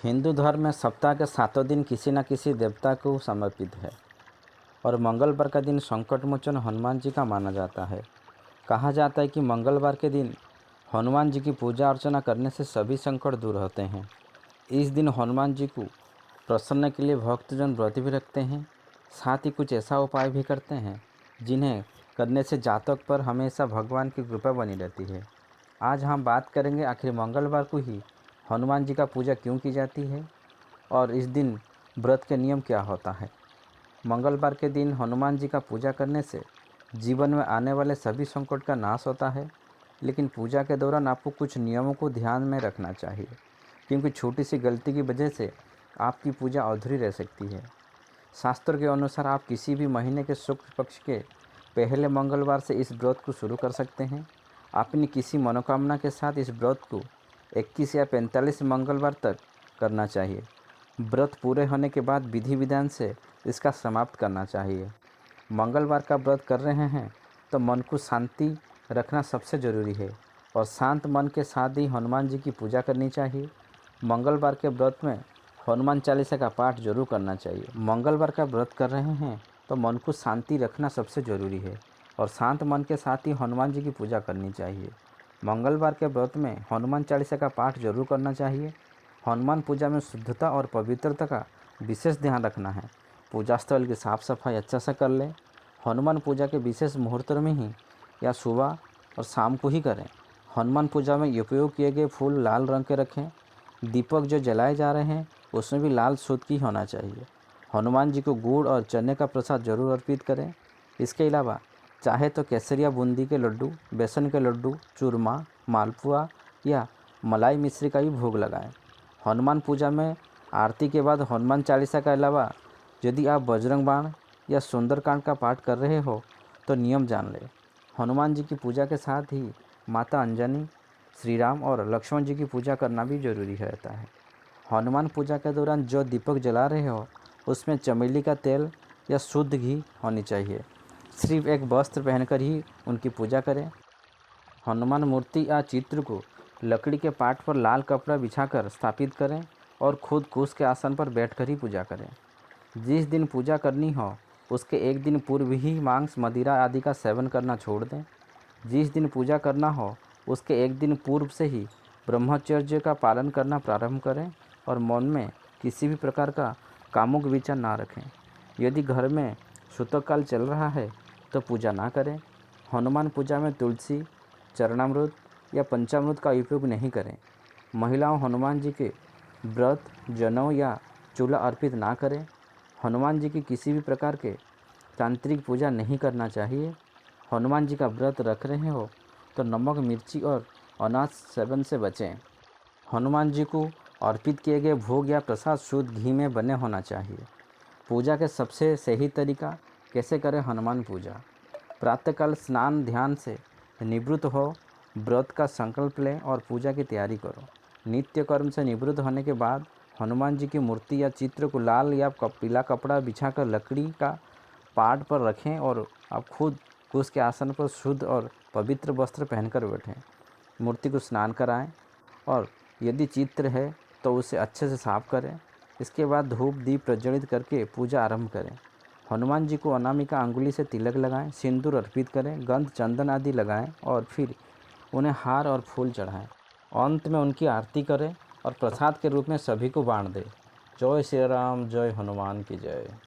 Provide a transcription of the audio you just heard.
हिंदू धर्म में सप्ताह के 7 दिन किसी न किसी देवता को समर्पित है और मंगलवार का दिन संकट मोचन हनुमान जी का माना जाता है। कहा जाता है कि मंगलवार के दिन हनुमान जी की पूजा अर्चना करने से सभी संकट दूर होते हैं। इस दिन हनुमान जी को प्रसन्न के लिए भक्तजन व्रत भी रखते हैं, साथ ही कुछ ऐसा उपाय भी करते हैं जिन्हें करने से जातक पर हमेशा भगवान की कृपा बनी रहती है। आज हम बात करेंगे आखिर मंगलवार को ही हनुमान जी का पूजा क्यों की जाती है और इस दिन व्रत के नियम क्या होता है। मंगलवार के दिन हनुमान जी का पूजा करने से जीवन में आने वाले सभी संकट का नाश होता है, लेकिन पूजा के दौरान आपको कुछ नियमों को ध्यान में रखना चाहिए, क्योंकि छोटी सी गलती की वजह से आपकी पूजा अधूरी रह सकती है। शास्त्र के अनुसार आप किसी भी महीने के शुक्ल पक्ष के पहले मंगलवार से इस व्रत को शुरू कर सकते हैं। अपनी किसी मनोकामना के साथ इस व्रत को 21 या 45 मंगलवार तक करना चाहिए। व्रत पूरे होने के बाद विधि विधान से इसका समाप्त करना चाहिए। मंगलवार का व्रत कर रहे हैं तो मन को शांति रखना सबसे ज़रूरी है और शांत मन के साथ ही हनुमान जी की पूजा करनी चाहिए। मंगलवार के व्रत में हनुमान चालीसा का पाठ जरूर करना चाहिए। मंगलवार का व्रत कर रहे हैं तो मन को शांति रखना सबसे ज़रूरी है और शांत मन के साथ ही हनुमान जी की पूजा करनी चाहिए। मंगलवार के व्रत में हनुमान चालीसा का पाठ जरूर करना चाहिए। हनुमान पूजा में शुद्धता और पवित्रता का विशेष ध्यान रखना है। पूजा स्थल की साफ़ सफाई अच्छा से कर लें। हनुमान पूजा के विशेष मुहूर्त में ही या सुबह और शाम को ही करें। हनुमान पूजा में उपयोग किए गए फूल लाल रंग के रखें। दीपक जो जलाए जा रहे हैं उसमें भी लाल सूत की होना चाहिए। हनुमान जी को गुड़ और चने का प्रसाद जरूर अर्पित करें। इसके अलावा चाहे तो केसरिया बूंदी के लड्डू, बेसन के लड्डू, चूरमा, मालपुआ या मलाई मिश्री का भी भोग लगाएं। हनुमान पूजा में आरती के बाद हनुमान चालीसा के अलावा यदि आप बजरंग बाण या सुंदरकांड का पाठ कर रहे हो तो नियम जान लें। हनुमान जी की पूजा के साथ ही माता अंजनी, श्री राम और लक्ष्मण जी की पूजा करना भी जरूरी रहता है। हनुमान पूजा के दौरान जो दीपक जला रहे हो उसमें चमेली का तेल या शुद्ध घी होनी चाहिए। सिर्फ एक वस्त्र पहनकर ही उनकी पूजा करें। हनुमान मूर्ति या चित्र को लकड़ी के पाट पर लाल कपड़ा बिछाकर स्थापित करें और खुद कुश के आसन पर बैठकर ही पूजा करें। जिस दिन पूजा करनी हो उसके एक दिन पूर्व ही मांस, मदिरा आदि का सेवन करना छोड़ दें। जिस दिन पूजा करना हो उसके एक दिन पूर्व से ही ब्रह्मचर्य का पालन करना प्रारंभ करें और मन में किसी भी प्रकार का कामुक विचार ना रखें। यदि घर में सूतककाल चल रहा है तो पूजा ना करें। हनुमान पूजा में तुलसी, चरणामृत या पंचामृत का उपयोग नहीं करें। महिलाओं हनुमान जी के व्रत, जनेऊ या चूल्हा अर्पित ना करें। हनुमान जी की किसी भी प्रकार के तांत्रिक पूजा नहीं करना चाहिए। हनुमान जी का व्रत रख रहे हो तो नमक, मिर्ची और अनाज सेवन से बचें। हनुमान जी को अर्पित किए गए भोग या प्रसाद शुद्ध घी में बने होना चाहिए। पूजा के सबसे सही तरीका कैसे करें हनुमान पूजा। प्रातःकाल स्नान ध्यान से निवृत्त हो, व्रत का संकल्प लें और पूजा की तैयारी करो। नित्य कर्म से निवृत्त होने के बाद हनुमान जी की मूर्ति या चित्र को लाल या पीला कपड़ा बिछाकर लकड़ी का पाट पर रखें और आप खुद कुश के आसन पर शुद्ध और पवित्र वस्त्र पहनकर बैठें। मूर्ति को स्नान कराएं और यदि चित्र है तो उसे अच्छे से साफ करें। इसके बाद धूप दीप प्रज्वलित करके पूजा आरंभ करें। हनुमान जी को अनामिका अंगुली से तिलक लगाएं, सिंदूर अर्पित करें, गंध चंदन आदि लगाएं और फिर उन्हें हार और फूल चढ़ाएं। अंत में उनकी आरती करें और प्रसाद के रूप में सभी को बांट दें। जय श्री राम, जय हनुमान की जय।